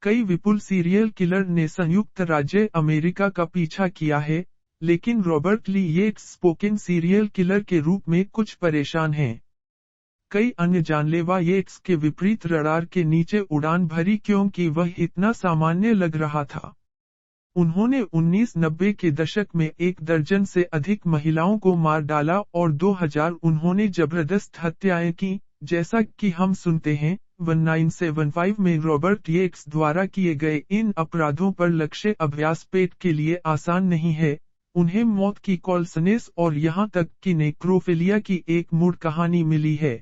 कई विपुल serial killer ने संयुक्त राज्य अमेरिका का पीछा किया है, लेकिन रॉबर्ट ली येट्स स्पोकन सीरियल किलर के रूप में कुछ परेशान हैं। कई अन्य जानलेवा येट्स के विपरीत रडार के नीचे उड़ान भरी क्योंकि वह इतना सामान्य लग रहा था। उन्होंने 1990 के दशक में 1 दर्जन से अधिक महिलाओं को मार डाला और 2000 उन्होंने जबरदस्त हत्याएं की, जैसा कि हम सुनते हैं। 1975 में रॉबर्ट येट्स द्वारा किए गए इन अपराधों पर लक्ष्य अभ्यास पेट के लिए आसान नहीं है। उन्हें मौत की कॉल्सनेस और यहां तक कि नेक्रोफिलिया की एक मूड कहानी मिली है।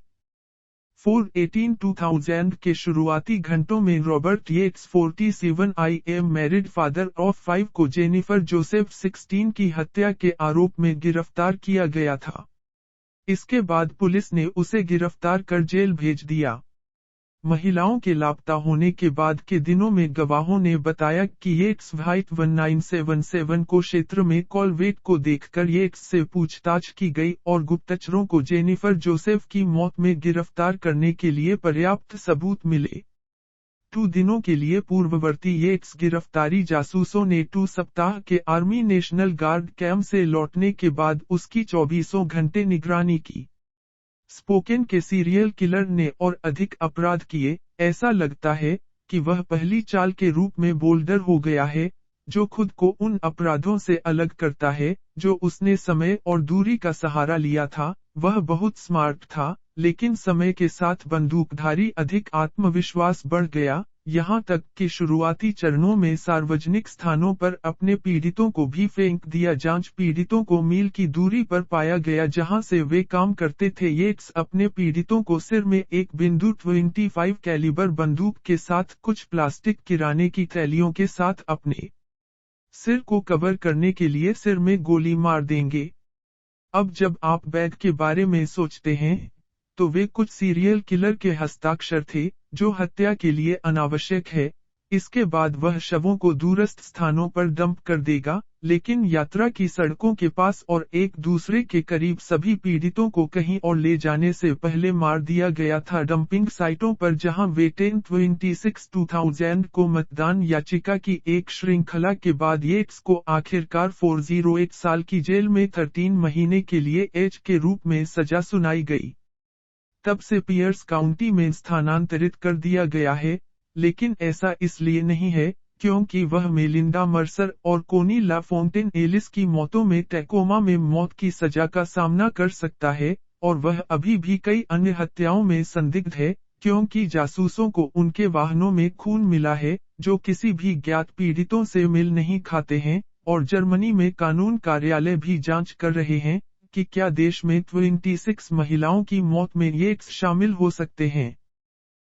4/18/2000 के शुरुआती घंटों में Robert Yates 47 I am married father of 5 को जेनिफर जोसेफ 16 की हत्या के आरोप में गिरफ्तार किया गया था। इसके बाद पुलिस ने उसे गिरफ्तार कर जेल भेज दिया। महिलाओं के लापता होने के बाद के दिनों में गवाहों ने बताया कि येट्स व्हाइट 1977 को क्षेत्र में कॉलवेट को देखकर येट्स से पूछताछ की गई और गुप्तचरों को जेनिफर जोसेफ की मौत में गिरफ्तार करने के लिए पर्याप्त सबूत मिले। 2 दिनों के लिए पूर्ववर्ती येट्स गिरफ्तारी जासूसों ने 2 सप्ताह के आर्मी नेशनल गार्ड कैंप से लौटने के बाद उसकी 24 घंटे निगरानी की। स्पोकन के सीरियल किलर ने और अधिक अपराध किए। ऐसा लगता है कि वह पहली चाल के रूप में बोल्डर हो गया है, जो खुद को उन अपराधों से अलग करता है जो उसने समय और दूरी का सहारा लिया था। वह बहुत स्मार्ट था, लेकिन समय के साथ बंदूकधारी अधिक आत्मविश्वास बढ़ गया, यहाँ तक कि शुरुआती चरणों में सार्वजनिक स्थानों पर अपने पीड़ितों को भी फेंक दिया। जांच पीड़ितों को मील की दूरी पर पाया गया जहां से वे काम करते थे। येट्स अपने पीड़ितों को सिर में एक बिंदु .25 कैलिबर बंदूक के साथ कुछ प्लास्टिक किराने की थैलियों के साथ अपने सिर को कवर करने के लिए सिर में गोली मार देंगे। अब जब आप बैग के बारे में सोचते हैं, तो वे कुछ सीरियल किलर के हस्ताक्षर थे, जो हत्या के लिए अनावश्यक है। इसके बाद वह शवों को दूरस्थ स्थानों पर डंप कर देगा, लेकिन यात्रा की सड़कों के पास और एक दूसरे के करीब सभी पीड़ितों को कहीं और ले जाने से पहले मार दिया गया था। डंपिंग साइटों पर जहां वे 10/26/2000 को मतदान याचिका की एक श्रृंखला के बाद येट्स को आखिरकार 408 साल की जेल में 13 महीने के लिए एच के रूप में सजा सुनाई गई। तब से पियर्स काउंटी में स्थानांतरित कर दिया गया है, लेकिन ऐसा इसलिए नहीं है क्योंकि वह मेलिंडा मर्सर और कोनी ला फोंटेन एलिस की मौतों में टैकोमा में मौत की सजा का सामना कर सकता है, और वह अभी भी कई अन्य हत्याओं में संदिग्ध है, क्योंकि जासूसों को उनके वाहनों में खून मिला है जो किसी भी ज्ञात पीड़ितों से मेल नहीं खाते हैं, और जर्मनी में कानून कार्यालय भी जांच कर रहे हैं कि क्या देश में 26 महिलाओं की मौत में येट्स शामिल हो सकते हैं।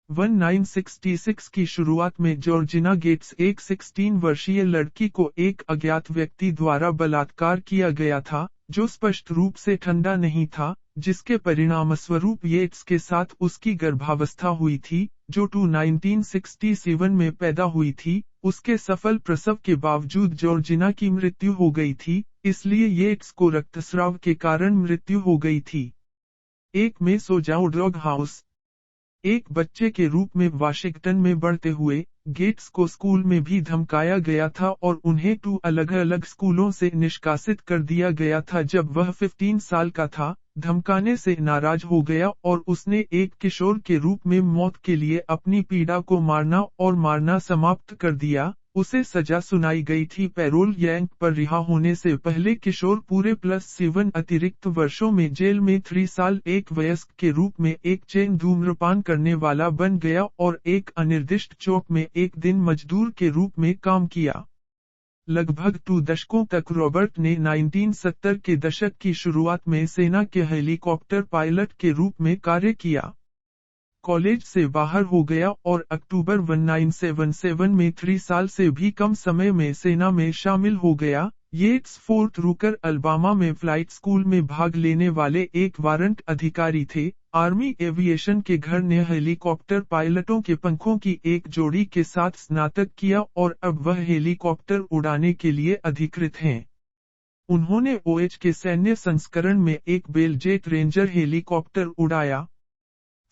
1966 की शुरुआत में जॉर्जिना गेट्स एक 16 वर्षीय लड़की को एक अज्ञात व्यक्ति द्वारा बलात्कार किया गया था, जो स्पष्ट रूप से ठंडा नहीं था, जिसके परिणामस्वरूप येट्स के साथ उसकी गर्भावस्था हुई थी, जो 1967 में पैदा हुई थी। उसके सफल प्रसव के बावजूद जॉर्जिना की मृत्यु हो गई थी, इसलिए येट्स को रक्तस्राव के कारण मृत्यु हो गई थी। एक में सो जाओ डॉग हाउस। एक बच्चे के रूप में वाशिंगटन में बढ़ते हुए, गेट्स को स्कूल में भी धमकाया गया था और उन्हें 2 अलग-अलग स्कूलों से निष्कासित कर दिया गया था। जब वह 15 साल का था, धमकाने से नाराज हो गया और उसने एक किशोर के रूप में मौत के लिए अपनी पीड़ा को मारना समाप्त कर दिया। उसे सजा सुनाई गई थी पैरोल यांक पर रिहा होने से पहले। किशोर पूरे +7 अतिरिक्त वर्षों में जेल में 3 साल एक वयस्क के रूप में एक चेन धूम्रपान करने वाला बन गया और एक अनिर्दिष्ट चौक में एक दिन मजदूर के रूप में काम किया। लगभग 2 दशकों तक रॉबर्ट ने 1970 के दशक की शुरुआत में सेना के हेलीकॉप्टर पायलट के रूप में कार्य किया। कॉलेज से बाहर हो गया और अक्टूबर 1977 में 3 साल से भी कम समय में सेना में शामिल हो गया। येट्स फोर्ट रूकर अल्बामा में फ्लाइट स्कूल में भाग लेने वाले एक वारंट अधिकारी थे। आर्मी एविएशन के घर ने हेलीकॉप्टर पायलटों के पंखों की एक जोड़ी के साथ स्नातक किया और अब वह हेलीकॉप्टर उड़ाने के लिए अधिकृत हैं। उन्होंने ओएच के सैन्य संस्करण में एक बेल जेट रेंजर हेलीकॉप्टर उड़ाया।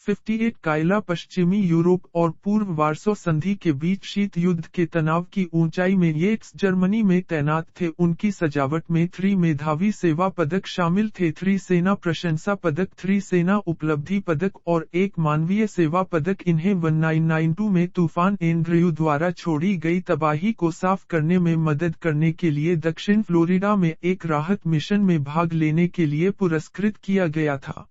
58 कायला पश्चिमी यूरोप और पूर्व वार्सो संधि के बीच शीत युद्ध के तनाव की ऊंचाई में येट्स जर्मनी में तैनात थे। उनकी सजावट में 3 मेधावी सेवा पदक शामिल थे, 3 सेना प्रशंसा पदक, 3 सेना उपलब्धि पदक और 1 मानवीय सेवा पदक। इन्हें 1992 में तूफान एंड्रयू द्वारा छोड़ी गई तबाही को साफ करने में मदद करने के लिए दक्षिण फ्लोरिडा में एक राहत मिशन में भाग लेने के लिए पुरस्कृत किया गया था।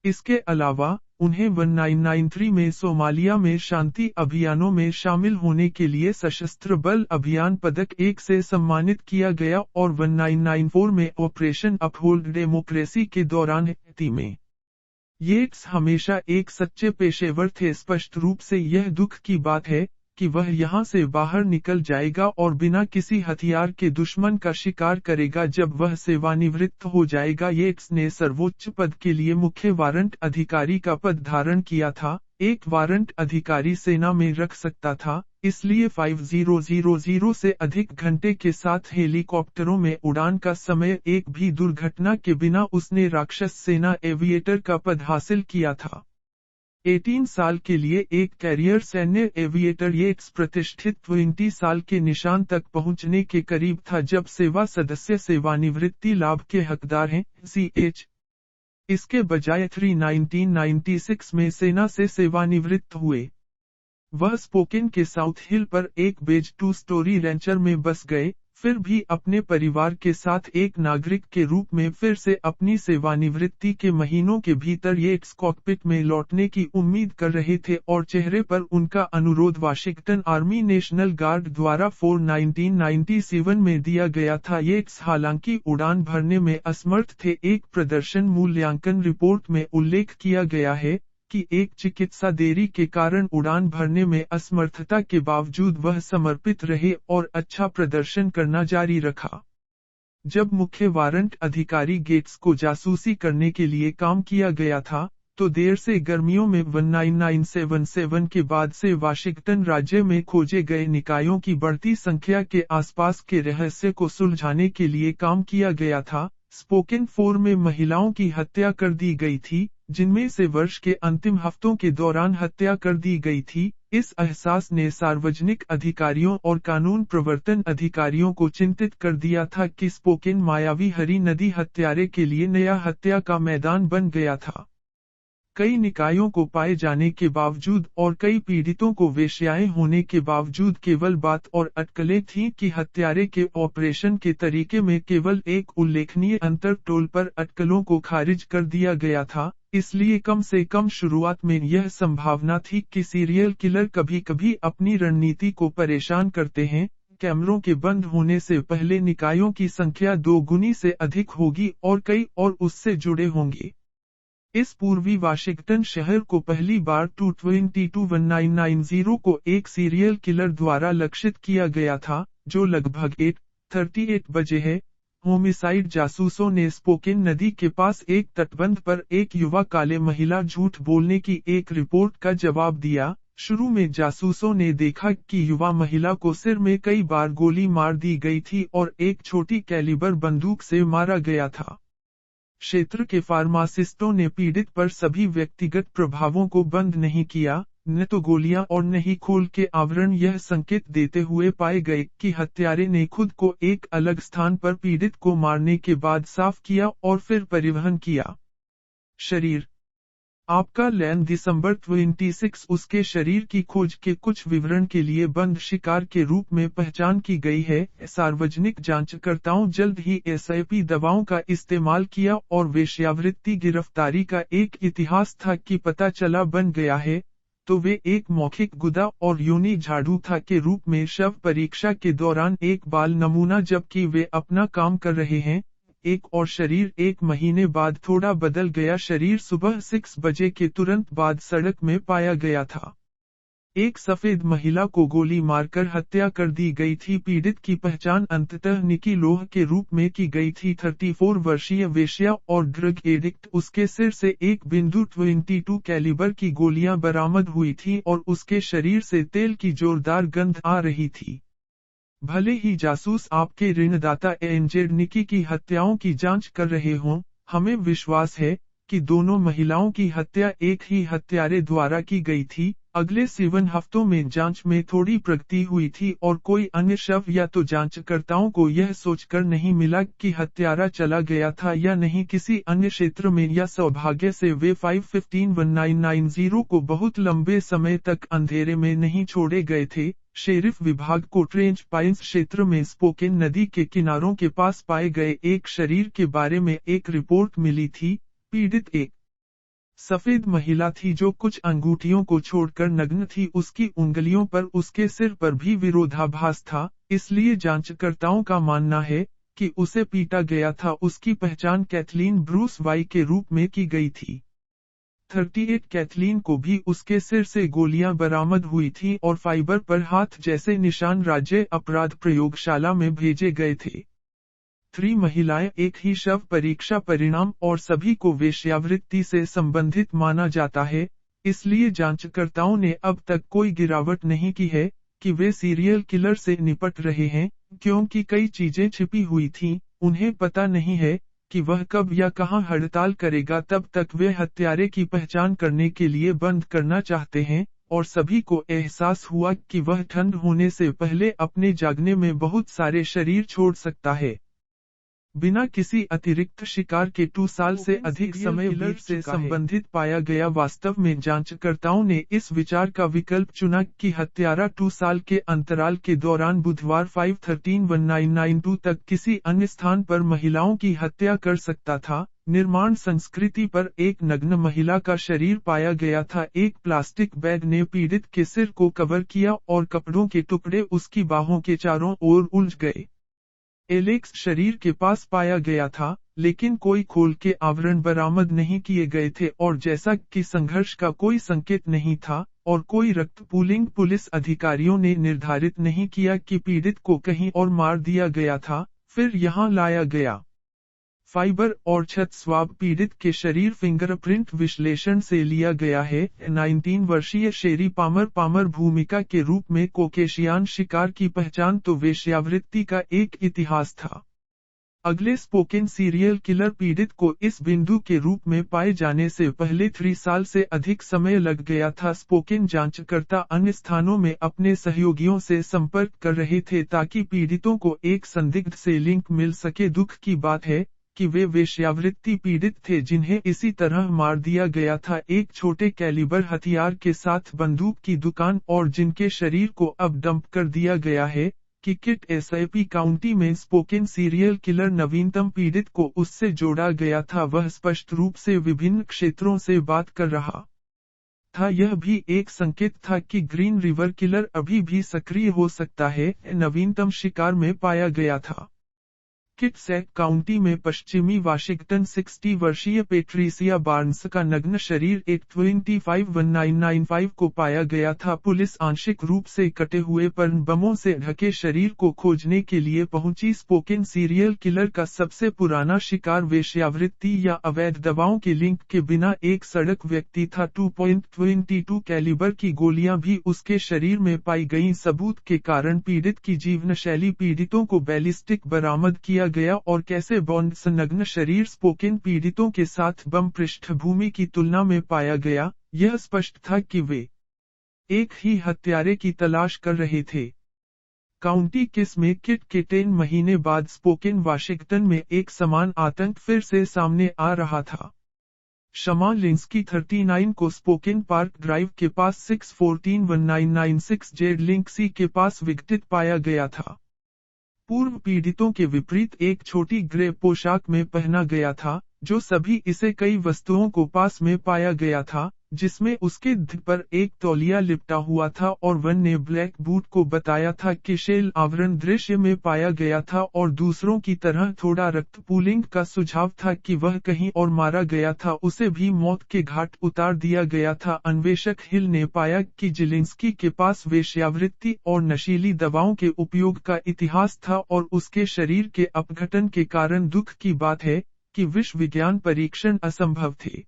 इसके अलावा उन्हें 1993 में सोमालिया में शांति अभियानों में शामिल होने के लिए सशस्त्र बल अभियान पदक 1 से सम्मानित किया गया और 1994 में ऑपरेशन अपहोल्ड डेमोक्रेसी के दौरान हैती में। येट्स हमेशा एक सच्चे पेशेवर थे। स्पष्ट रूप से यह दुख की बात है कि वह यहां से बाहर निकल जाएगा और बिना किसी हथियार के दुश्मन का शिकार करेगा जब वह सेवानिवृत्त हो जाएगा। येट्स ने सर्वोच्च पद के लिए मुख्य वारंट अधिकारी का पद धारण किया था। एक वारंट अधिकारी सेना में रख सकता था, इसलिए 5000 से अधिक घंटे के साथ हेलीकॉप्टरों में उड़ान का समय एक भी दुर्घटना के बिना उसने राक्षस सेना एविएटर का पद हासिल किया था। 18 साल के लिए एक कैरियर सैन्य एविएटर येट्स प्रतिष्ठित 20 साल के निशान तक पहुंचने के करीब था जब सेवा सदस्य सेवानिवृत्ति लाभ के हकदार हैं, CH। इसके बजाय 1996 में सेना से सेवानिवृत्त हुए। वह स्पोकेन के साउथ हिल पर एक बेज 2 स्टोरी रेंचर में बस गए, फिर भी अपने परिवार के साथ एक नागरिक के रूप में फिर से अपनी सेवानिवृत्ति के महीनों के भीतर येट्स कॉकपिट में लौटने की उम्मीद कर रहे थे और चेहरे पर उनका अनुरोध वाशिंगटन आर्मी नेशनल गार्ड द्वारा 1997 में दिया गया था। येट्स हालांकि उड़ान भरने में असमर्थ थे। एक प्रदर्शन मूल्यांकन रिपोर्ट में उल्लेख किया गया है कि एक चिकित्सा देरी के कारण उड़ान भरने में असमर्थता के बावजूद वह समर्पित रहे और अच्छा प्रदर्शन करना जारी रखा। जब मुख्य वारंट अधिकारी गेट्स को जासूसी करने के लिए काम किया गया था, तो देर से गर्मियों में 19977 के बाद से वाशिंगटन राज्य में खोजे गए निकायों की बढ़ती संख्या के आसपास के रहस्य को सुलझाने के लिए काम किया गया था। स्पोकेन 4 में महिलाओं की हत्या कर दी गई थी, जिनमें से वर्ष के अंतिम हफ्तों के दौरान हत्या कर दी गई थी। इस एहसास ने सार्वजनिक अधिकारियों और कानून प्रवर्तन अधिकारियों को चिंतित कर दिया था कि स्पोकेन मायावी हरी नदी हत्यारे के लिए नया हत्या का मैदान बन गया था। कई निकायों को पाए जाने के बावजूद और कई पीड़ितों को वेश्याएं होने के बावजूद केवल बात और अटकलें थीं कि हत्यारे के ऑपरेशन के तरीके में केवल एक उल्लेखनीय अंतर टोल पर अटकलों को खारिज कर दिया गया था। इसलिए कम से कम शुरुआत में यह संभावना थी कि सीरियल किलर कभी-कभी अपनी रणनीति को परेशान करते हैं। कैमरों के बंद होने से पहले निकायों की संख्या 2 गुनी से अधिक होगी और कई और उससे जुड़े होंगे। इस पूर्वी वाशिंगटन शहर को पहली बार 2221990 को एक सीरियल किलर द्वारा लक्षित किया गया था, जो लगभग 8:38 बजे है। होमिसाइड जासूसों ने स्पोकेन नदी के पास एक तटबंध पर एक युवा काले महिला झूठ बोलने की एक रिपोर्ट का जवाब दिया। शुरू में जासूसों ने देखा कि युवा महिला को सिर में कई बार गोली मार दी गई थी और एक छोटी कैलिबर बंदूक से मारा गया था। क्षेत्र के फार्मासिस्टों ने पीड़ित पर सभी व्यक्तिगत प्रभावों को बंद नहीं किया, न तो गोलियां और न ही खोल के आवरण। यह संकेत देते हुए पाए गए कि हत्यारे ने खुद को एक अलग स्थान पर पीड़ित को मारने के बाद साफ किया और फिर परिवहन किया। शरीर आपका लैन दिसंबर 26 उसके शरीर की खोज के कुछ विवरण के लिए बंद शिकार के रूप में पहचान की गई है। सार्वजनिक जांचकर्ताओं जल्द ही एसआईपी दवाओं का इस्तेमाल किया और वेश्यावृत्ति गिरफ्तारी का एक इतिहास था कि पता चला बन गया है, तो वे एक मौखिक गुदा और योनि झाड़ू था के रूप में शव परीक्षा के दौरान एक बाल नमूना। जबकि वे अपना काम कर रहे हैं, एक और शरीर 1 महीने बाद थोड़ा बदल गया। शरीर सुबह 6 बजे के तुरंत बाद सड़क में पाया गया था। एक सफेद महिला को गोली मारकर हत्या कर दी गई थी। पीड़ित की पहचान अंततः निकी लोह के रूप में की गई थी। 34 वर्षीय वेश्या और ड्रग एडिक्ट। उसके सिर से एक बिंदु .22 कैलिबर की गोलियां बरामद हुई थी और उसके शरीर से तेल की जोरदार गंध आ रही थी। भले ही जासूस आपके ऋणदाता एंजेड निकी की हत्याओं की जांच कर रहे हों, हमें विश्वास है कि दोनों महिलाओं की हत्या एक ही हत्यारे द्वारा की गई थी। अगले 7 हफ्तों में जांच में थोड़ी प्रगति हुई थी और कोई अन्य शव या तो जांचकर्ताओं को यह सोचकर नहीं मिला कि हत्यारा चला गया था या नहीं किसी अन्य क्षेत्र में, या सौभाग्य से वे 515-1990 को बहुत लंबे समय तक अंधेरे में नहीं छोड़े गए थे। शेरिफ विभाग को ट्रेंच पाइन्स क्षेत्र में स्पोकेन नदी के किनारों के पास पाए गए एक शरीर के बारे में एक रिपोर्ट मिली थी। पीड़ित एक सफेद महिला थी जो कुछ अंगूठियों को छोड़कर नग्न थी। उसकी उंगलियों पर उसके सिर पर भी विरोधाभास था, इसलिए जांचकर्ताओं का मानना है कि उसे पीटा गया था। उसकी पहचान कैथलीन ब्रूस वाई के रूप में की गई थी। 38 कैथलीन को भी उसके सिर से गोलियां बरामद हुई थी और फाइबर पर हाथ जैसे निशान राज्य अपराध प्रयोगशाला में भेजे गए थे। 3 महिलाएं एक ही शव परीक्षा परिणाम और सभी को वेश्यावृत्ति से संबंधित माना जाता है, इसलिए जांचकर्ताओं ने अब तक कोई गिरावट नहीं की है कि वे सीरियल किलर से निपट रहे हैं, क्योंकि कई चीजें छिपी हुई थीं। उन्हें पता नहीं है कि वह कब या कहां हड़ताल करेगा, तब तक वे हत्यारे की पहचान करने के लिए बंद करना चाहते हैं, और सभी को एहसास हुआ कि वह ठंड होने से पहले अपने जागने में बहुत सारे शरीर छोड़ सकता है। बिना किसी अतिरिक्त शिकार के 2 साल से अधिक समय वीर से संबंधित पाया गया। वास्तव में जांचकर्ताओं ने इस विचार का विकल्प चुना कि हत्यारा 2 साल के अंतराल के दौरान बुधवार 5/13/1992 तक किसी अन्य स्थान पर महिलाओं की हत्या कर सकता था। निर्माण संस्कृति पर एक नग्न महिला का शरीर पाया गया था। एक प्लास्टिक बैग ने पीड़ित के सिर को कवर किया और कपड़ों के टुकड़े उसकी बाहों के चारों ओर उलझ गए। एलेक्स शरीर के पास पाया गया था, लेकिन कोई खोल के आवरण बरामद नहीं किए गए थे और जैसा कि संघर्ष का कोई संकेत नहीं था और कोई रक्त पूलिंग, पुलिस अधिकारियों ने निर्धारित नहीं किया कि पीड़ित को कहीं और मार दिया गया था, फिर यहां लाया गया। फाइबर और छत स्वाब पीड़ित के शरीर फिंगरप्रिंट विश्लेषण से लिया गया है। 19 वर्षीय शेरी पामर भूमिका के रूप में कोकेशियान शिकार की पहचान तो वेश्यावृत्ति का एक इतिहास था। अगले स्पोकेन सीरियल किलर पीड़ित को इस बिंदु के रूप में पाए जाने से पहले 3 साल से अधिक समय लग गया था। स्पोकेन जांचकर्ता अन्य स्थानों में अपने सहयोगियों से संपर्क कर रहे थे ताकि पीड़ितों को एक संदिग्ध से लिंक मिल सके। दुख की बात है कि वे वेश्यावृत्ति पीड़ित थे जिन्हें इसी तरह मार दिया गया था, एक छोटे कैलिबर हथियार के साथ बंदूक की दुकान, और जिनके शरीर को अब डंप कर दिया गया है। कि किट एसआईपी काउंटी में स्पोकेन सीरियल किलर नवीनतम पीड़ित को उससे जोड़ा गया था। वह स्पष्ट रूप से विभिन्न क्षेत्रों से बात कर रहा था। यह भी एक संकेत था कि ग्रीन रिवर किलर अभी भी सक्रिय हो सकता है। नवीनतम शिकार में पाया गया था। किटसैक काउंटी में पश्चिमी वाशिंगटन 60 वर्षीय पेट्रिसिया बार्न्स का नग्न शरीर 8/25/1995 को पाया गया था। पुलिस आंशिक रूप से कटे हुए पर बमों से ढके शरीर को खोजने के लिए पहुंची। स्पोकेन सीरियल किलर का सबसे पुराना शिकार वेश्यावृत्ति या अवैध दवाओं के लिंक के बिना एक सड़क व्यक्ति था। 2.22 कैलिबर की गोलियां भी उसके शरीर में पाई गईं। सबूत के कारण पीड़ित की जीवनशैली, पीड़ितों को बैलिस्टिक बरामद किया गया और कैसे बॉन्ड्स नग्न शरीर स्पोकेन पीड़ितों के साथ बम पृष्ठभूमि की तुलना में पाया गया। यह स्पष्ट था कि वे एक ही हत्यारे की तलाश कर रहे थे। काउंटी केस में किट के 10 महीने बाद स्पोकेन वाशिंगटन में एक समान आतंक फिर से सामने आ रहा था। शमा लिंस्की 39 को स्पोकेन पार्क ड्राइव के पास 6/14/1996 जेड लिंक्सी के पास विघटित पाया गया था। पूर्व पीड़ितों के विपरीत एक छोटी ग्रे पोशाक में पहना गया था, जो सभी इसे कई वस्तुओं को पास में पाया गया था, जिसमें उसके धड़ पर एक तौलिया लिपटा हुआ था, और वन ने ब्लैक बूट को बताया था कि शेल आवरण दृश्य में पाया गया था और दूसरों की तरह थोड़ा रक्त पूलिंग का सुझाव था कि वह कहीं और मारा गया था। उसे भी मौत के घाट उतार दिया गया था। अन्वेषक हिल ने पाया कि जिलिंस्की के पास वेश्यावृत्ति और नशीली दवाओं के उपयोग का इतिहास था और उसके शरीर के अपघटन के कारण दुख की बात है कि विश्वविज्ञान परीक्षण असंभव थे।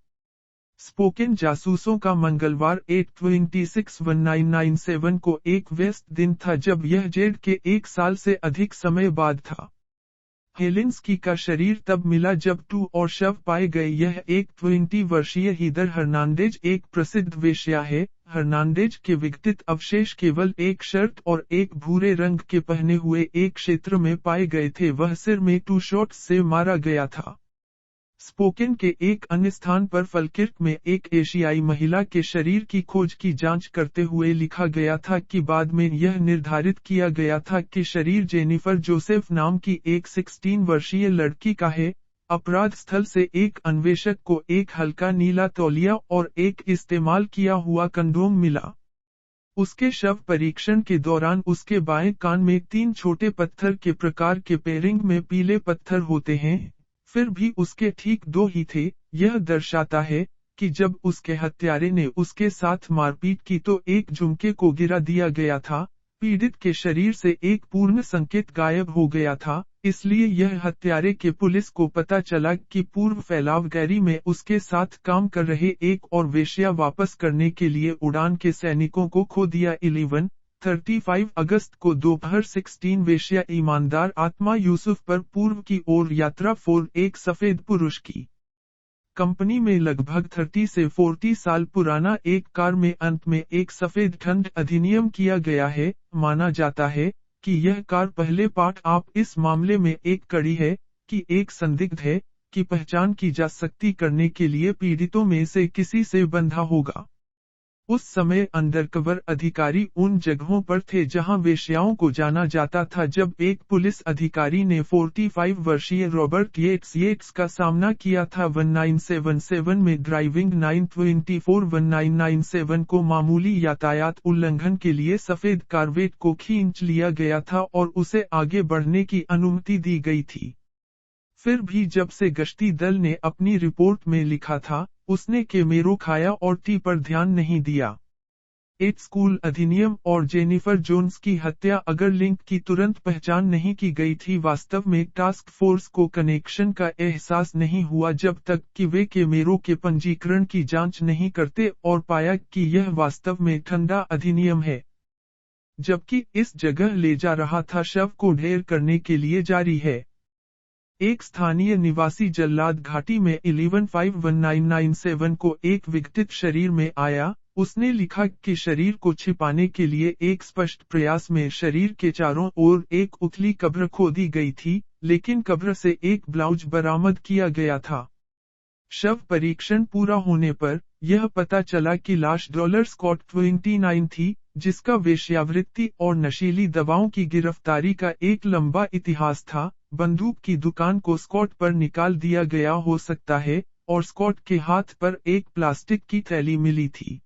स्पोकेन जासूसों का मंगलवार 8/26/1997 को एक व्यस्त दिन था जब यह जेड के 1 साल से अधिक समय बाद था। हेलेंस्की का शरीर तब मिला जब 2 और शव पाए गए। यह एक 20 वर्षीय हीदर हर्नांडेज एक प्रसिद्ध वेश्या है। हर्नांडेज के विघटित अवशेष केवल एक शर्ट और एक भूरे रंग के पहने हुए एक क्षेत्र में पाए गए थे। वह सिर में 2 शॉट्स से मारा गया था। स्पोकेन के एक अन्य स्थान पर फलकिर्क में एक एशियाई महिला के शरीर की खोज की जांच करते हुए लिखा गया था कि बाद में यह निर्धारित किया गया था कि शरीर जेनिफर जोसेफ नाम की एक 16 वर्षीय लड़की का है। अपराध स्थल से एक अन्वेषक को एक हल्का नीला तौलिया और एक इस्तेमाल किया हुआ कंडोम मिला। उसके शव परीक्षण के दौरान उसके बाएं कान में 3 छोटे पत्थर के प्रकार के पेरिंग में पीले पत्थर होते हैं। फिर भी उसके ठीक 2 ही थे। यह दर्शाता है कि जब उसके हत्यारे ने उसके साथ मारपीट की तो एक झुमके को गिरा दिया गया था। पीड़ित के शरीर से एक पूर्ण संकेत गायब हो गया था, इसलिए यह हत्यारे के पुलिस को पता चला कि पूर्व फैलाव गैरी में उसके साथ काम कर रहे एक और वेश्या वापस करने के लिए उड़ान के सैनिकों को खो दिया। 35 अगस्त को दोपहर 16 वेश्या ईमानदार आत्मा यूसुफ पर पूर्व की ओर यात्रा 4 एक सफेद पुरुष की कंपनी में लगभग 30 से 40 साल पुराना एक कार में अंत में एक सफेद ठंड अधिनियम किया गया है। माना जाता है कि यह कार पहले पार्ट आप इस मामले में एक कड़ी है कि एक संदिग्ध है की पहचान की जा सकती करने के लिए पीड़ितों में से किसी से बंधा होगा। उस समय अंडरकवर अधिकारी उन जगहों पर थे जहां वेश्याओं को जाना जाता था। जब एक पुलिस अधिकारी ने 45 वर्षीय रॉबर्ट येट्स का सामना किया था 1977 में ड्राइविंग 924 1997 को मामूली यातायात उल्लंघन के लिए सफेद कार्वेट को खींच लिया गया था और उसे आगे बढ़ने की अनुमति दी गई थी। फिर भी जब से गश्ती दल ने अपनी रिपोर्ट में लिखा था, उसने कैमरों खाया और टी पर ध्यान नहीं दिया। 8 स्कूल अधिनियम और जेनिफर जोन्स की हत्या अगर लिंक की तुरंत पहचान नहीं की गई थी। वास्तव में टास्क फोर्स को कनेक्शन का एहसास नहीं हुआ जब तक कि वे कैमरों के पंजीकरण की जांच नहीं करते और पाया कि यह वास्तव में ठंडा अधिनियम है, जबकि इस जगह ले जा रहा था शव को ढेर करने के लिए जारी है। एक स्थानीय निवासी जल्लाद घाटी में 11/5/1997 को एक विघटित शरीर में आया। उसने लिखा कि शरीर को छिपाने के लिए एक स्पष्ट प्रयास में शरीर के चारों ओर एक उथली कब्र खोदी गई थी, लेकिन कब्र से एक ब्लाउज बरामद किया गया था। शव परीक्षण पूरा होने पर यह पता चला कि लाश डॉलर स्कॉट 29 थी, जिसका वेश्यावृत्ति और नशीली दवाओं की गिरफ्तारी का एक लंबा इतिहास था। बंदूक की दुकान को स्कॉट पर निकाल दिया गया हो सकता है और स्कॉट के हाथ पर एक प्लास्टिक की थैली मिली थी।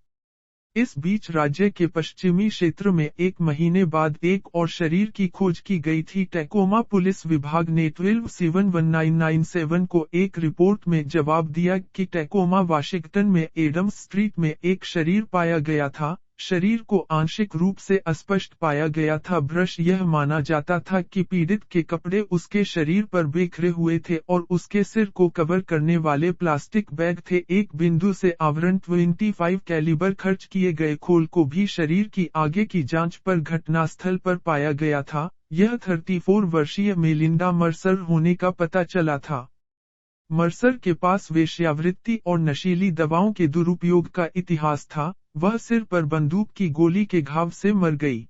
इस बीच राज्य के पश्चिमी क्षेत्र में 1 महीने बाद एक और शरीर की खोज की गई थी। टैकोमा पुलिस विभाग ने 12/7/1997 को एक रिपोर्ट में जवाब दिया कि टैकोमा वाशिंगटन में एडम्स स्ट्रीट में एक शरीर पाया गया था। शरीर को आंशिक रूप से अस्पष्ट पाया गया था। ब्रश यह माना जाता था कि पीड़ित के कपड़े उसके शरीर पर बिखरे हुए थे और उसके सिर को कवर करने वाले प्लास्टिक बैग थे। एक बिंदु से आवरण 25 कैलिबर खर्च किए गए खोल को भी शरीर की आगे की जांच पर घटनास्थल पर पाया गया था। यह 34 वर्षीय मेलिंडा मर्सर होने का पता चला था। मर्सर के पास वेश्यावृत्ति और नशीली दवाओं के दुरुपयोग का इतिहास था। वह सिर पर बंदूक की गोली के घाव से मर गई।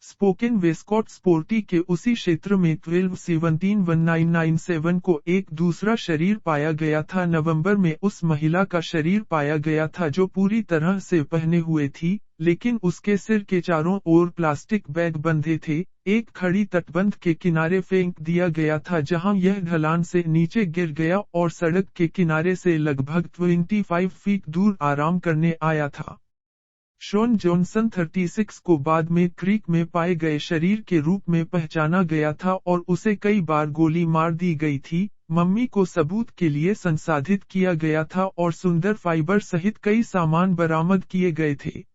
स्पोकेन वेस्कॉट स्पोर्टी के उसी क्षेत्र में 12/17/1997 को एक दूसरा शरीर पाया गया था। नवंबर में उस महिला का शरीर पाया गया था जो पूरी तरह से पहने हुए थी, लेकिन उसके सिर के चारों ओर प्लास्टिक बैग बंधे थे। एक खड़ी तटबंध के किनारे फेंक दिया गया था जहां यह ढलान से नीचे गिर गया और सड़क के किनारे से लगभग 25 फीट दूर आराम करने आया था। शॉन जॉनसन 36 को बाद में क्रीक में पाए गए शरीर के रूप में पहचाना गया था और उसे कई बार गोली मार दी गई थी। मम्मी को सबूत के लिए संसाधित किया गया था और सुंदर फाइबर सहित कई सामान बरामद किए गए थे।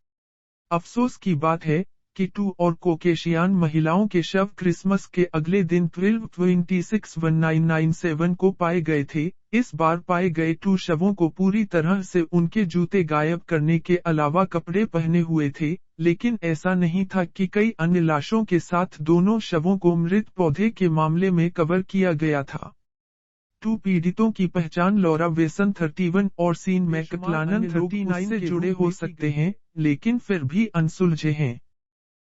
अफसोस की बात है कि 2 और कोकेशियान महिलाओं के शव क्रिसमस के अगले दिन 12/26/1997 को पाए गए थे। इस बार पाए गए 2 शवों को पूरी तरह से उनके जूते गायब करने के अलावा कपड़े पहने हुए थे, लेकिन ऐसा नहीं था कि कई अन्य लाशों के साथ दोनों शवों को मृत पौधे के मामले में कवर किया गया था। 2 पीड़ितों की पहचान लॉरा वेसन 31 और सीन मैकक्लानन 39 से जुड़े हो सकते हैं, लेकिन फिर भी अनसुलझे हैं।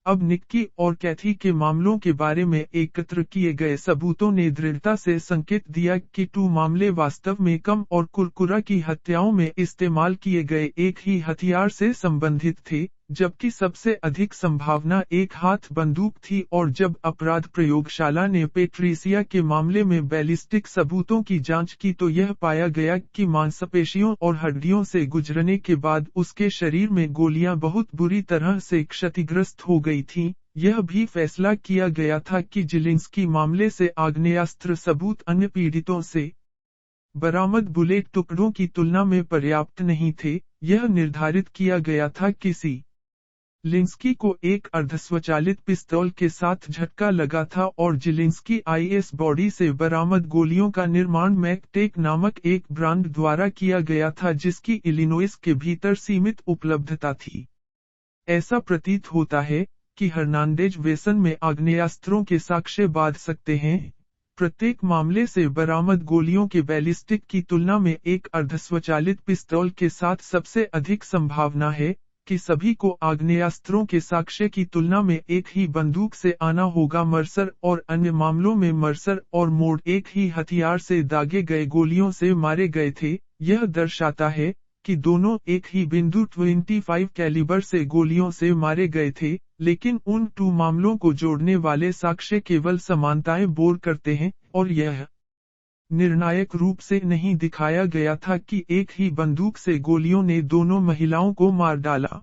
अब निक्की और कैथी के मामलों के बारे में एकत्र किए गए सबूतों ने दृढ़ता से संकेत दिया कि 2 मामले वास्तव में कम और कुरकुरा की हत्याओं में इस्तेमाल किए गए एक ही हथियार से संबंधित थे, जबकि सबसे अधिक संभावना एक हाथ बंदूक थी। और जब अपराध प्रयोगशाला ने पेट्रिसिया के मामले में बैलिस्टिक सबूतों की जांच की तो यह पाया गया कि मांसपेशियों और हड्डियों से गुजरने के बाद उसके शरीर में गोलियां बहुत बुरी तरह से क्षतिग्रस्त हो गई थीं। यह भी फैसला किया गया था कि जिलिंस्की मामले से आग्नेयास्त्र सबूत अन्य पीड़ितों से बरामद बुलेट टुकड़ों की तुलना में पर्याप्त नहीं थे। यह निर्धारित किया गया था कि लिंस्की को एक अर्धस्वचालित पिस्तौल के साथ झटका लगा था और जिलिंस्की आईएस बॉडी से बरामद गोलियों का निर्माण मैकटेक नामक एक ब्रांड द्वारा किया गया था जिसकी इलिनोइस के भीतर सीमित उपलब्धता थी। ऐसा प्रतीत होता है कि हर्नांडेज वेसन में आग्नेयास्त्रों के साक्ष्य बांध सकते हैं। प्रत्येक मामले से बरामद गोलियों के बैलिस्टिक की तुलना में एक अर्धस्वचालित पिस्तौल के साथ सबसे अधिक संभावना है कि सभी को आग्नेयास्त्रों के साक्ष्य की तुलना में एक ही बंदूक से आना होगा। मर्सर और अन्य मामलों में मर्सर और मोड एक ही हथियार से दागे गए गोलियों से मारे गए थे। यह दर्शाता है कि दोनों एक ही बिंदु 25 कैलिबर से गोलियों से मारे गए थे, लेकिन उन 2 मामलों को जोड़ने वाले साक्ष्य केवल समानताएं बोर करते हैं और यह निर्णायक रूप से नहीं दिखाया गया था कि एक ही बंदूक से गोलियों ने दोनों महिलाओं को मार डाला।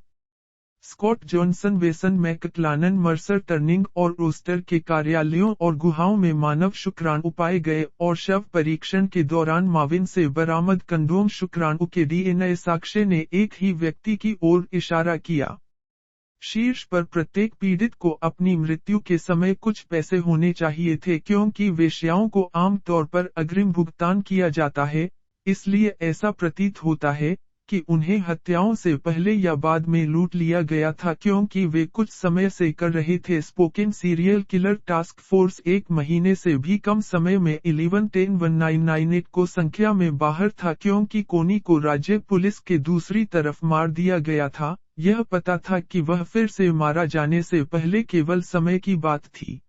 स्कॉट जॉनसन वेसन मैकक्लानन मर्सर टर्निंग और रोस्टर के कार्यालयों और गुहाओं में मानव शुक्राणु पाए गए और शव परीक्षण के दौरान माविन से बरामद कंडोम शुक्राणु के डीएनए साक्ष्य ने एक ही व्यक्ति की ओर इशारा किया। शीर्ष पर प्रत्येक पीड़ित को अपनी मृत्यु के समय कुछ पैसे होने चाहिए थे क्योंकि वेश्याओं को आमतौर पर अग्रिम भुगतान किया जाता है, इसलिए ऐसा प्रतीत होता है कि उन्हें हत्याओं से पहले या बाद में लूट लिया गया था क्योंकि वे कुछ समय से कर रहे थे। Spoken serial killer task force 1 महीने से भी कम समय में 11-10-1998 को संख्या में बाहर था क्योंकि कोनी को राज्य पुलिस के दूसरी तरफ मार दिया गया था। यह पता था कि वह फिर से मारा जाने से पहले केवल समय की बात थी।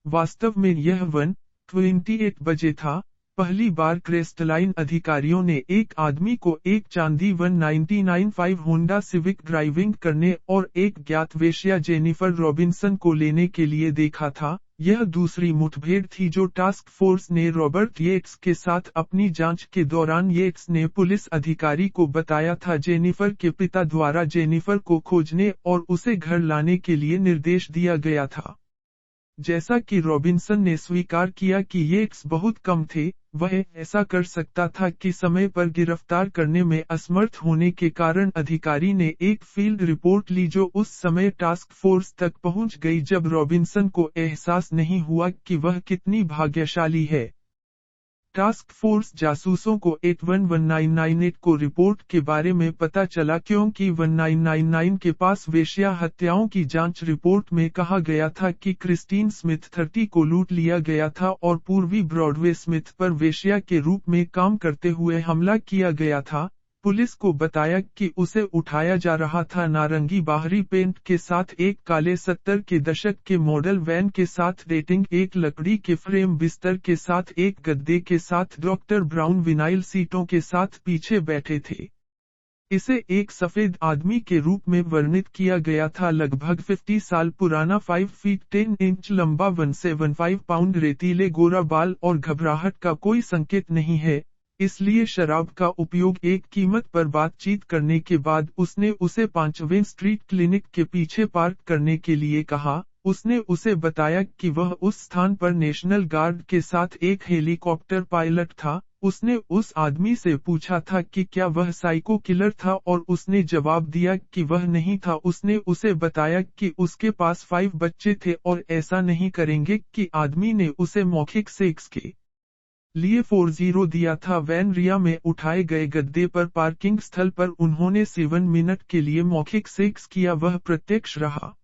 वास्तव में यह 1:28 बजे था। पहली बार क्रेस्टलाइन अधिकारियों ने एक आदमी को एक चांदी 1995 होंडा सिविक ड्राइविंग करने और एक ज्ञात वेश्या जेनिफर रॉबिन्सन को लेने के लिए देखा था। यह दूसरी मुठभेड़ थी जो टास्क फोर्स ने रॉबर्ट येट्स के साथ अपनी जांच के दौरान येट्स ने पुलिस अधिकारी को बताया था जेनिफर के पिता द्वारा जेनिफर को खोजने और उसे घर लाने के लिए निर्देश दिया गया था। जैसा कि रॉबिन्सन ने स्वीकार किया कि येट्स बहुत कम थे, वह ऐसा कर सकता था कि समय पर गिरफ्तार करने में असमर्थ होने के कारण अधिकारी ने एक फील्ड रिपोर्ट ली जो उस समय टास्क फोर्स तक पहुंच गई जब रॉबिन्सन को एहसास नहीं हुआ कि वह कितनी भाग्यशाली है। टास्क फोर्स जासूसों को 8-1998 को रिपोर्ट के बारे में पता चला क्योंकि 1999 के पास वेश्या हत्याओं की जांच रिपोर्ट में कहा गया था कि क्रिस्टीन स्मिथ 30 को लूट लिया गया था और पूर्वी ब्रॉडवे स्मिथ पर वेश्या के रूप में काम करते हुए हमला किया गया था। पुलिस को बताया कि उसे उठाया जा रहा था नारंगी बाहरी पेंट के साथ एक काले 70 के दशक के मॉडल वैन के साथ डेटिंग एक लकड़ी के फ्रेम बिस्तर के साथ एक गद्दे के साथ डॉक्टर ब्राउन विनाइल सीटों के साथ पीछे बैठे थे। इसे एक सफेद आदमी के रूप में वर्णित किया गया था। लगभग 50 साल पुराना 5 फीट 10 इंच लंबा 175 पाउंड रेतीले गोरा बाल और घबराहट का कोई संकेत नहीं है, इसलिए शराब का उपयोग एक कीमत पर बातचीत करने के बाद उसने उसे 5वें स्ट्रीट क्लिनिक के पीछे पार्क करने के लिए कहा। उसने उसे बताया कि वह उस स्थान पर नेशनल गार्ड के साथ एक हेलीकॉप्टर पायलट था। उसने उस आदमी से पूछा था कि क्या वह साइको किलर था और उसने जवाब दिया कि वह नहीं था। उसने उसे बताया कि उसके पास 5 बच्चे थे और ऐसा नहीं करेंगे कि आदमी ने उसे मौखिक सेक्स के लिए 40 दिया था। वैन रिया में उठाए गए गद्दे पर पार्किंग स्थल पर उन्होंने 7 मिनट के लिए मौखिक सेक्स किया। वह प्रत्यक्ष रहा।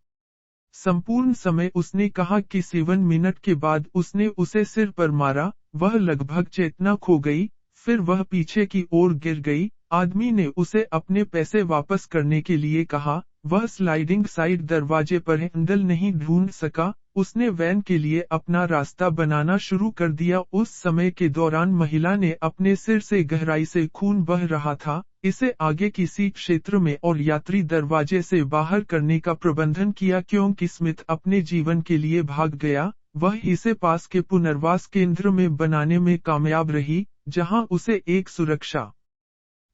संपूर्ण समय उसने कहा कि 7 मिनट के बाद उसने उसे सिर पर मारा। वह लगभग चेतना खो गई, फिर वह पीछे की ओर गिर गई। आदमी ने उसे अपने पैसे वापस करने के लिए कहा। वह स्लाइडिंग साइड दरवाजे पर हैंडल नहीं ढूंढ सका। उसने वैन के लिए अपना रास्ता बनाना शुरू कर दिया। उस समय के दौरान महिला ने अपने सिर से गहराई से खून बह रहा था। इसे आगे की सीट क्षेत्र में और यात्री दरवाजे से बाहर करने का प्रबंधन किया क्योंकि स्मिथ अपने जीवन के लिए भाग गया। वह इसे पास के पुनर्वास केंद्र में बनाने में कामयाब रही, जहां उसे एक सुरक्षा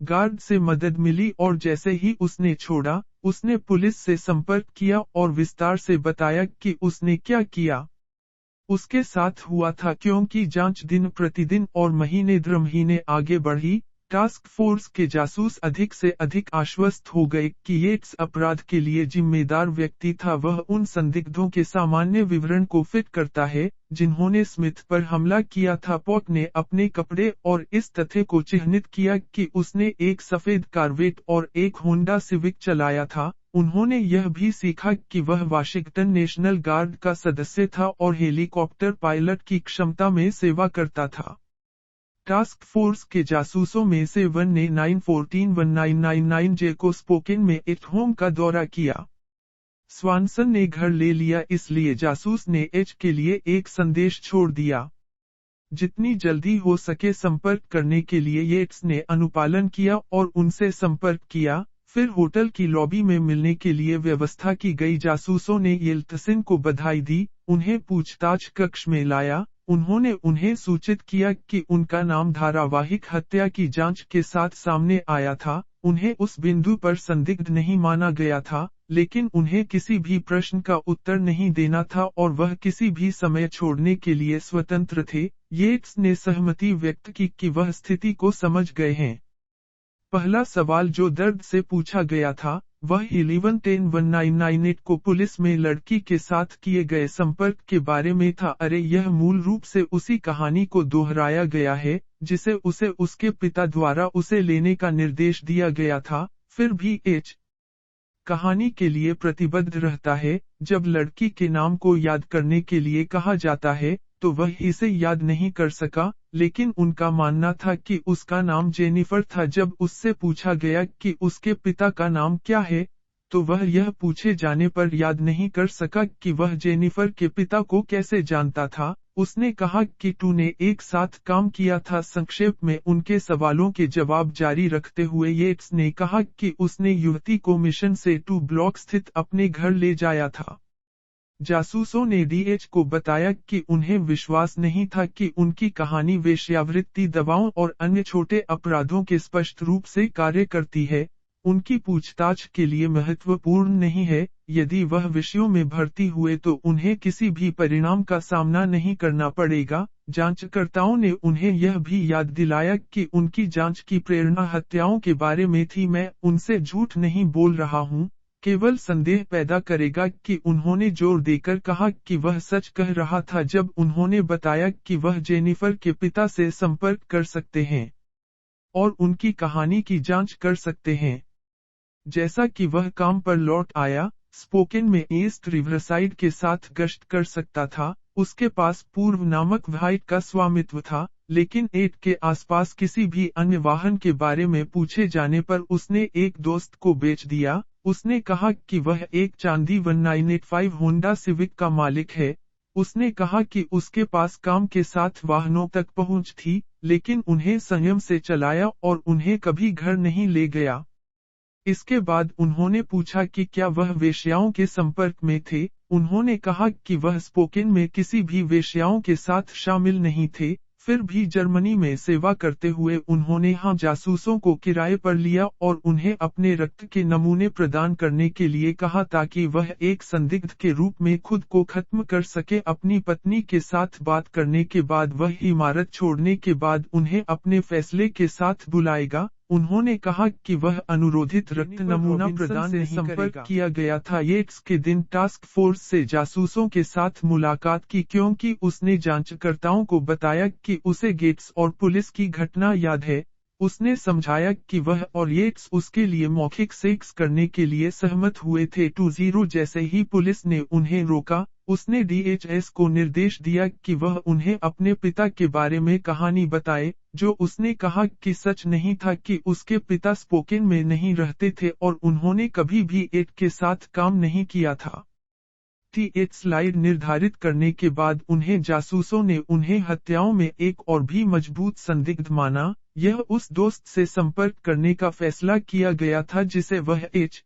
गार्ड से मदद मिली और जैसे ही उसने छोड़ा, उसने पुलिस से संपर्क किया और विस्तार से बताया कि उसने क्या किया उसके साथ हुआ था। क्योंकि जांच दिन प्रतिदिन और महीने दर महीने आगे बढ़ी, टास्क फोर्स के जासूस अधिक से अधिक आश्वस्त हो गए कि येट्स अपराध के लिए जिम्मेदार व्यक्ति था। वह उन संदिग्धों के सामान्य विवरण को फिट करता है जिन्होंने स्मिथ पर हमला किया था। पॉक ने अपने कपड़े और इस तथ्य को चिह्नित किया कि उसने एक सफेद कार्वेट और एक होंडा सिविक चलाया था। उन्होंने यह भी सीखा कि वह वाशिंगटन नेशनल गार्ड का सदस्य था और हेलीकॉप्टर पायलट की क्षमता में सेवा करता था। टास्क फोर्स के जासूसों में से वन ने 914-1999 को स्पोकेन में एट होम का दौरा किया। स्वानसन ने घर ले लिया, इसलिए जासूस ने एच के लिए एक संदेश छोड़ दिया। जितनी जल्दी हो सके संपर्क करने के लिए येट्स ने अनुपालन किया और उनसे संपर्क किया। फिर होटल की लॉबी में मिलने के लिए व्यवस्था की गई। जासूसों ने येल्त्सिन को बधाई दी, उन्हें पूछताछ कक्ष में लाया। उन्होंने उन्हें सूचित किया कि उनका नाम धारावाहिक हत्या की जांच के साथ सामने आया था। उन्हें उस बिंदु पर संदिग्ध नहीं माना गया था, लेकिन उन्हें किसी भी प्रश्न का उत्तर नहीं देना था और वह किसी भी समय छोड़ने के लिए स्वतंत्र थे। येट्स ने सहमति व्यक्त की कि वह स्थिति को समझ गए हैं। पहला सवाल जो दर्द से पूछा गया था, वह 11-10-1998 को पुलिस में लड़की के साथ किए गए संपर्क के बारे में था। अरे यह मूल रूप से उसी कहानी को दोहराया गया है जिसे उसे उसके पिता द्वारा उसे लेने का निर्देश दिया गया था। फिर भी एच कहानी के लिए प्रतिबद्ध रहता है। जब लड़की के नाम को याद करने के लिए कहा जाता है तो वह इसे याद नहीं कर सका, लेकिन उनका मानना था कि उसका नाम जेनिफर था। जब उससे पूछा गया कि उसके पिता का नाम क्या है, तो वह यह पूछे जाने पर याद नहीं कर सका कि वह जेनिफर के पिता को कैसे जानता था। उसने कहा कि टू ने एक साथ काम किया था। संक्षेप में उनके सवालों के जवाब जारी रखते हुए येट्स ने कहा कि उसने युवती को मिशन से 2 ब्लॉक स्थित अपने घर ले जाया था। जासूसों ने डीएच को बताया कि उन्हें विश्वास नहीं था कि उनकी कहानी वेश्यावृत्ति, दवाओं और अन्य छोटे अपराधों के स्पष्ट रूप से कार्य करती है। उनकी पूछताछ के लिए महत्वपूर्ण नहीं है। यदि वह विषयों में भर्ती हुए तो उन्हें किसी भी परिणाम का सामना नहीं करना पड़ेगा। जांचकर्ताओं ने उन्हें यह भी याद दिलाया कि उनकी जांच की प्रेरणा हत्याओं के बारे में थी। मैं उनसे झूठ नहीं बोल रहा हूँ, केवल संदेह पैदा करेगा कि उन्होंने जोर देकर कहा कि वह सच कह रहा था जब उन्होंने बताया कि वह जेनिफर के पिता से संपर्क कर सकते हैं और उनकी कहानी की जांच कर सकते हैं। जैसा कि वह काम पर लौट आया, स्पोकेन में ईस्ट रिवरसाइड के साथ गश्त कर सकता था। उसके पास पूर्व नामक व्हाइट का स्वामित्व था, लेकिन 8 के आसपास किसी भी अन्य वाहन के बारे में पूछे जाने पर उसने एक दोस्त को बेच दिया। उसने कहा कि वह एक चांदी 1985 होंडा सिविक का मालिक है। उसने कहा कि उसके पास काम के साथ वाहनों तक पहुंच थी, लेकिन उन्हें संयम से चलाया और उन्हें कभी घर नहीं ले गया। इसके बाद उन्होंने पूछा कि क्या वह वेश्याओं के संपर्क में थे। उन्होंने कहा कि वह स्पोकेन में किसी भी वेश्याओं के साथ शामिल नहीं थे। फिर भी जर्मनी में सेवा करते हुए उन्होंने हाँ जासूसों को किराए पर लिया और उन्हें अपने रक्त के नमूने प्रदान करने के लिए कहा ताकि वह एक संदिग्ध के रूप में खुद को खत्म कर सके। अपनी पत्नी के साथ बात करने के बाद वह इमारत छोड़ने के बाद उन्हें अपने फैसले के साथ बुलाएगा। उन्होंने कहा कि वह अनुरोधित रक्त नमूना प्रदान से संपर्क किया गया था येट्स के दिन टास्क फोर्स से जासूसों के साथ मुलाकात की क्योंकि उसने जांचकर्ताओं को बताया कि उसे गेट्स और पुलिस की घटना याद है। उसने समझाया कि वह और येट्स उसके लिए मौखिक सेक्स करने के लिए सहमत हुए थे 20 जैसे ही पुलिस ने उन्हें रोका, उसने डीएचएस को निर्देश दिया कि वह उन्हें अपने पिता के बारे में कहानी बताए, जो उसने कहा कि सच नहीं था कि उसके पिता स्पोकेन में नहीं रहते थे और उन्होंने कभी भी एट के साथ काम नहीं किया था। टीएच स्लाइड निर्धारित करने के बाद उन्हें जासूसों ने उन्हें हत्याओं में एक और भी मजबूत संदिग्ध माना। यह उस दोस्त से संपर्क करने का फैसला किया गया था जिसे वह एच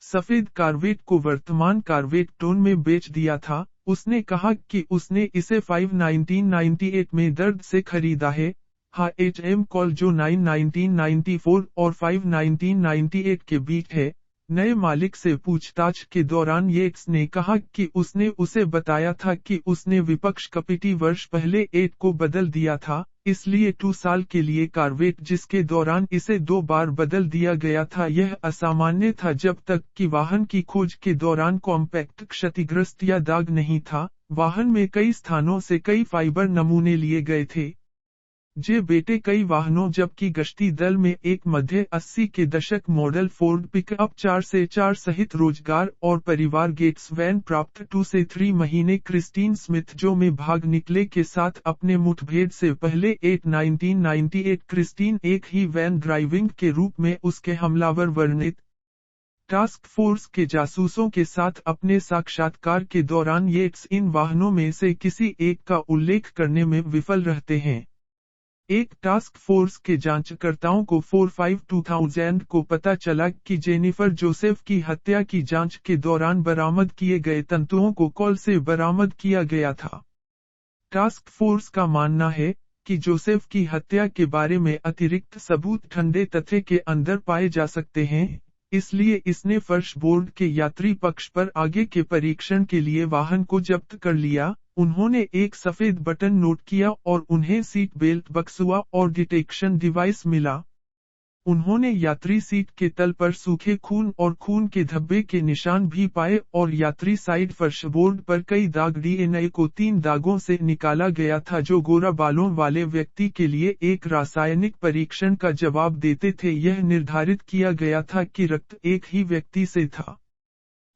सफेद कार्वेट को वर्तमान कार्वेट टोन में बेच दिया था। उसने कहा कि उसने इसे 1998 में दर्द से खरीदा है। HM कॉल जो 1994 और 1998 के बीच है। नए मालिक से पूछताछ के दौरान येट्स ने कहा कि उसने उसे बताया था कि उसने विपक्ष कपिटी वर्ष पहले 8 को बदल दिया था, इसलिए 2 साल के लिए कार्वेट जिसके दौरान इसे 2 बार बदल दिया गया था यह असामान्य था जब तक कि वाहन की खोज के दौरान कॉम्पैक्ट क्षतिग्रस्त या दाग नहीं था। वाहन में कई स्थानों से कई फाइबर नमूने लिए गए थे। जे बेटे कई वाहनों जबकि गश्ती दल में एक मध्य 80 के दशक मॉडल फोर्ड पिकअप 4x4 सहित रोजगार और परिवार गेट्स वैन प्राप्त 2 से 3 महीने क्रिस्टीन स्मिथ जो में भाग निकले के साथ अपने मुठभेड़ से पहले 1998 क्रिस्टीन एक ही वैन ड्राइविंग के रूप में उसके हमलावर वर्णित टास्क फोर्स के जासूसों के साथ अपने साक्षात्कार के दौरान येट्स इन वाहनों में से किसी एक का उल्लेख करने में विफल रहते हैं। एक टास्क फोर्स के जांचकर्ताओं को 4/5/2000 को पता चला कि जेनिफर जोसेफ की हत्या की जांच के दौरान बरामद किए गए तंतुओं को कॉल से बरामद किया गया था। टास्क फोर्स का मानना है कि जोसेफ की हत्या के बारे में अतिरिक्त सबूत ठंडे तथ्य के अंदर पाए जा सकते हैं, इसलिए इसने फर्श बोर्ड के यात्री पक्ष पर आगे के परीक्षण के लिए वाहन को जब्त कर लिया। उन्होंने एक सफेद बटन नोट किया और उन्हें सीट बेल्ट बक्सुआ और डिटेक्शन डिवाइस मिला। उन्होंने यात्री सीट के तल पर सूखे खून और खून के धब्बे के निशान भी पाए और यात्री साइड फर्शबोर्ड पर कई दाग डीएनए को 3 दागों से निकाला गया था जो गोरा बालों वाले व्यक्ति के लिए एक रासायनिक परीक्षण का जवाब देते थे। यह निर्धारित किया गया था कि रक्त एक ही व्यक्ति से था।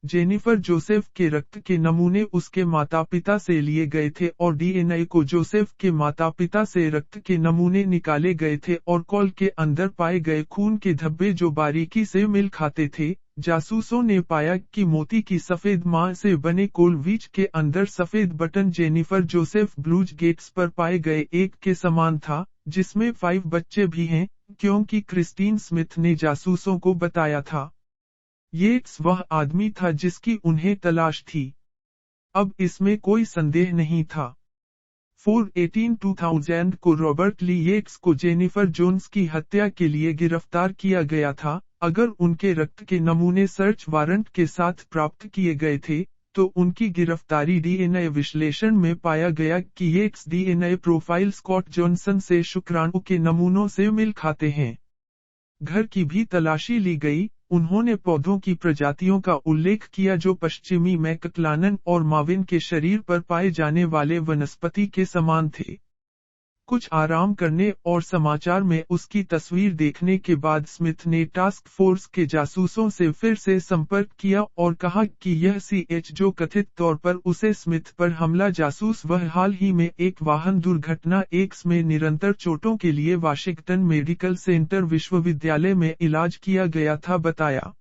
जेनिफर जोसेफ के रक्त के नमूने उसके माता-पिता से लिए गए थे और डीएनए को जोसेफ के माता-पिता से रक्त के नमूने निकाले गए थे और कॉल के अंदर पाए गए खून के धब्बे जो बारीकी से मिल खाते थे। जासूसों ने पाया कि मोती की सफेद मां से बने कोलवीच के अंदर सफेद बटन जेनिफर जोसेफ ब्लूज गेट्स पर पाए गए एक के समान था, जिसमें 5 बच्चे भी हैं, क्योंकि क्रिस्टीन स्मिथ ने जासूसों को बताया था। येट्स वह आदमी था जिसकी उन्हें तलाश थी। अब इसमें कोई संदेह नहीं था। 4/18/2000 को रॉबर्ट ली येट्स को जेनिफर जोन्स की हत्या के लिए गिरफ्तार किया गया था। अगर उनके रक्त के नमूने सर्च वारंट के साथ प्राप्त किए गए थे, तो उनकी गिरफ्तारी डीएनए विश्लेषण में पाया गया कि Yates DNA profile Scott Johnson से शुक्राणु के नमूनों से मिल खाते हैं। घर की भी तलाशी ली गई। उन्होंने पौधों की प्रजातियों का उल्लेख किया जो पश्चिमी मैकक्लानन और माविन के शरीर पर पाए जाने वाले वनस्पति के समान थे। कुछ आराम करने और समाचार में उसकी तस्वीर देखने के बाद स्मिथ ने टास्क फोर्स के जासूसों से फिर से संपर्क किया और कहा कि यह सीएच जो कथित तौर पर उसे स्मिथ पर हमला जासूस वह हाल ही में एक वाहन दुर्घटना एक्स में निरंतर चोटों के लिए वाशिंगटन मेडिकल सेंटर विश्वविद्यालय में इलाज किया गया था बताया।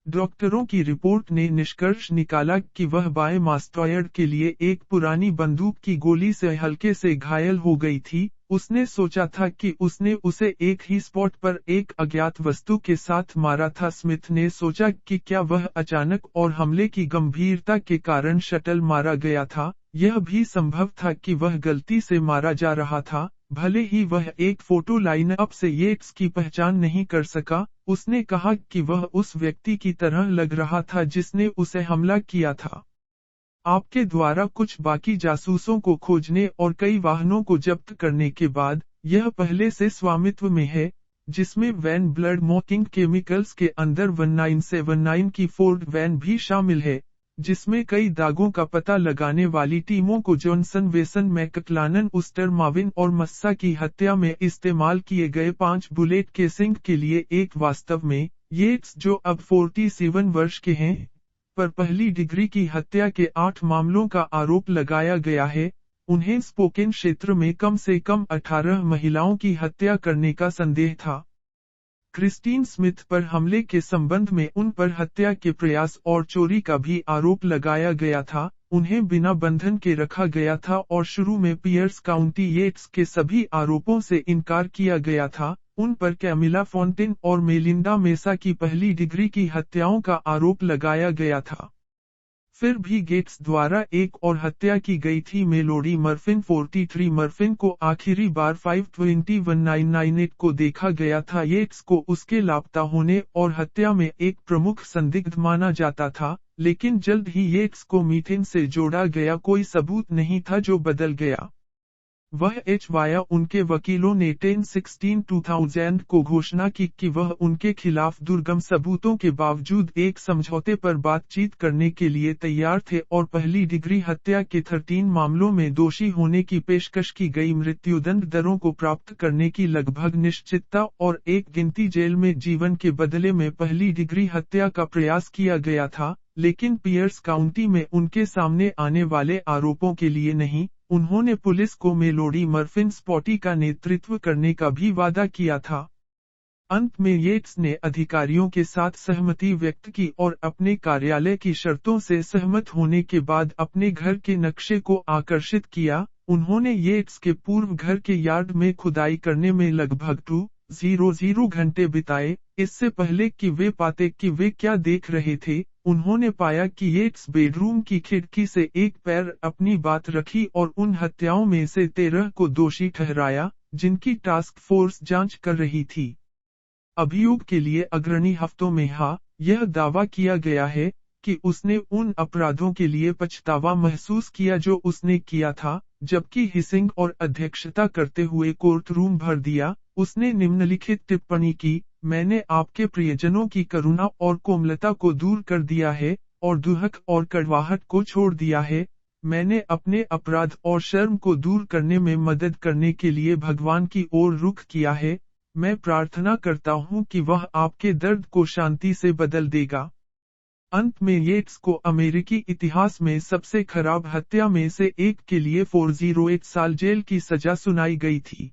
डॉक्टरों की रिपोर्ट ने निष्कर्ष निकाला कि वह बाएं मास्टॉयड के लिए एक पुरानी बंदूक की गोली से हल्के से घायल हो गई थी। उसने सोचा था कि उसने उसे एक ही स्पॉट पर एक अज्ञात वस्तु के साथ मारा था। स्मिथ ने सोचा कि क्या वह अचानक और हमले की गंभीरता के कारण शटल मारा गया था। यह भी संभव था कि वह गलती से मारा जा रहा था, भले ही वह एक फोटो लाइनअप से येट्स की पहचान नहीं कर सका। उसने कहा कि वह उस व्यक्ति की तरह लग रहा था जिसने उसे हमला किया था। आपके द्वारा कुछ बाकी जासूसों को खोजने और कई वाहनों को जब्त करने के बाद, यह पहले से स्वामित्व में है। जिसमें वैन ब्लड मॉकिंग केमिकल्स के अंदर 1979 की फोर्ड वैन भी शामिल है, जिसमें कई दागों का पता लगाने वाली टीमों को जॉनसन वेसन मैकक्लानन उस्टर माविन और मस्सा की हत्या में इस्तेमाल किए गए 5 बुलेट केसिंग के लिए एक वास्तव में येट्स जो अब 47 वर्ष के हैं पर पहली डिग्री की हत्या के 8 मामलों का आरोप लगाया गया है। उन्हें स्पोकेन क्षेत्र में कम से कम 18 महिलाओं की हत्या करने का संदेह था। क्रिस्टीन स्मिथ पर हमले के संबंध में उन पर हत्या के प्रयास और चोरी का भी आरोप लगाया गया था। उन्हें बिना बंधन के रखा गया था और शुरू में पियर्स काउंटी येट्स के सभी आरोपों से इनकार किया गया था। उन पर कैमिला फॉन्टेन और मेलिंडा मेसा की पहली डिग्री की हत्याओं का आरोप लगाया गया था। फिर भी गेट्स द्वारा एक और हत्या की गई थी। मेलोडी मर्फिन 43 मर्फिन को आखिरी बार 5/21/1998 को देखा गया था। येट्स को उसके लापता होने और हत्या में एक प्रमुख संदिग्ध माना जाता था, लेकिन जल्द ही येट्स को मीथेन से जोड़ा गया कोई सबूत नहीं था जो बदल गया। वह वाया उनके वकीलों ने 10/16/2000 को घोषणा की कि वह उनके खिलाफ दुर्गम सबूतों के बावजूद एक समझौते पर बातचीत करने के लिए तैयार थे और पहली डिग्री हत्या के 13 मामलों में दोषी होने की पेशकश की गई मृत्युदंड दरों को प्राप्त करने की लगभग निश्चितता और एक गिनती जेल में जीवन के बदले में पहली डिग्री हत्या का प्रयास किया गया था, लेकिन पियर्स काउंटी में उनके सामने आने वाले आरोपों के लिए नहीं। उन्होंने पुलिस को मेलोडी मर्फिन स्पॉटी का नेतृत्व करने का भी वादा किया था। अंत में येट्स ने अधिकारियों के साथ सहमति व्यक्त की और अपने कार्यालय की शर्तों से सहमत होने के बाद अपने घर के नक्शे को आकर्षित किया। उन्होंने येट्स के पूर्व घर के यार्ड में खुदाई करने में लगभग 200 घंटे बिताए। इससे पहले कि वे पाते कि वे क्या देख रहे थे, उन्होंने पाया कि येट्स बेडरूम की खिड़की से एक पैर अपनी बात रखी और उन हत्याओं में से 13 को दोषी ठहराया, जिनकी टास्क फोर्स जांच कर रही थी। अभियोग के लिए अग्रणी हफ्तों में यह दावा किया गया है कि उसने उन अपराधों के लिए पछतावा महसूस किया जो उसने किया था, जबकि हिसिंग और अध्यक्षता करते हुए कोर्ट रूम भर दिया। उसने निम्नलिखित टिप्पणी की, मैंने आपके प्रियजनों की करुणा और कोमलता को दूर कर दिया है और दुहक और कड़वाहट को छोड़ दिया है। मैंने अपने अपराध और शर्म को दूर करने में मदद करने के लिए भगवान की ओर रुख किया है। मैं प्रार्थना करता हूं कि वह आपके दर्द को शांति से बदल देगा। अंत में येट्स को अमेरिकी इतिहास में सबसे खराब हत्या में से एक के लिए 408 साल जेल की सजा सुनाई गई थी।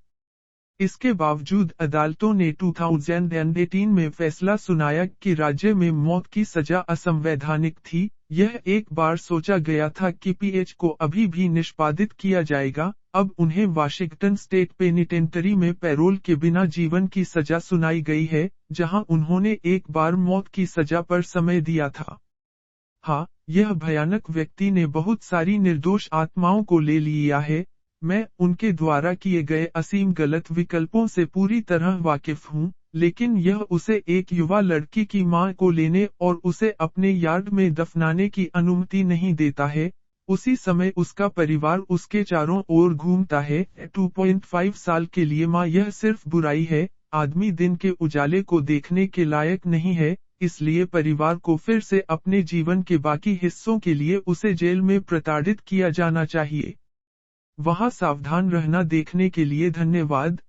इसके बावजूद अदालतों ने 2018 में फैसला सुनाया कि राज्य में मौत की सजा असंवैधानिक थी। यह एक बार सोचा गया था कि पीएच को अभी भी निष्पादित किया जाएगा। अब उन्हें वाशिंगटन स्टेट पेनिटेंटरी में पैरोल के बिना जीवन की सजा सुनाई गई है, जहां उन्होंने एक बार मौत की सजा पर समय दिया था। यह भयानक व्यक्ति ने बहुत सारी निर्दोष आत्माओं को ले लिया है। मैं उनके द्वारा किए गए असीम गलत विकल्पों से पूरी तरह वाकिफ हूँ, लेकिन यह उसे एक युवा लड़की की मां को लेने और उसे अपने यार्ड में दफनाने की अनुमति नहीं देता है। उसी समय उसका परिवार उसके चारों ओर घूमता है। 2.5 साल के लिए मां यह सिर्फ बुराई है। आदमी दिन के उजाले को देखने के लायक नहीं है, इसलिए परिवार को फिर से अपने जीवन के बाकी हिस्सों के लिए उसे जेल में प्रताड़ित किया जाना चाहिए। वहां सावधान रहना देखने के लिए धन्यवाद।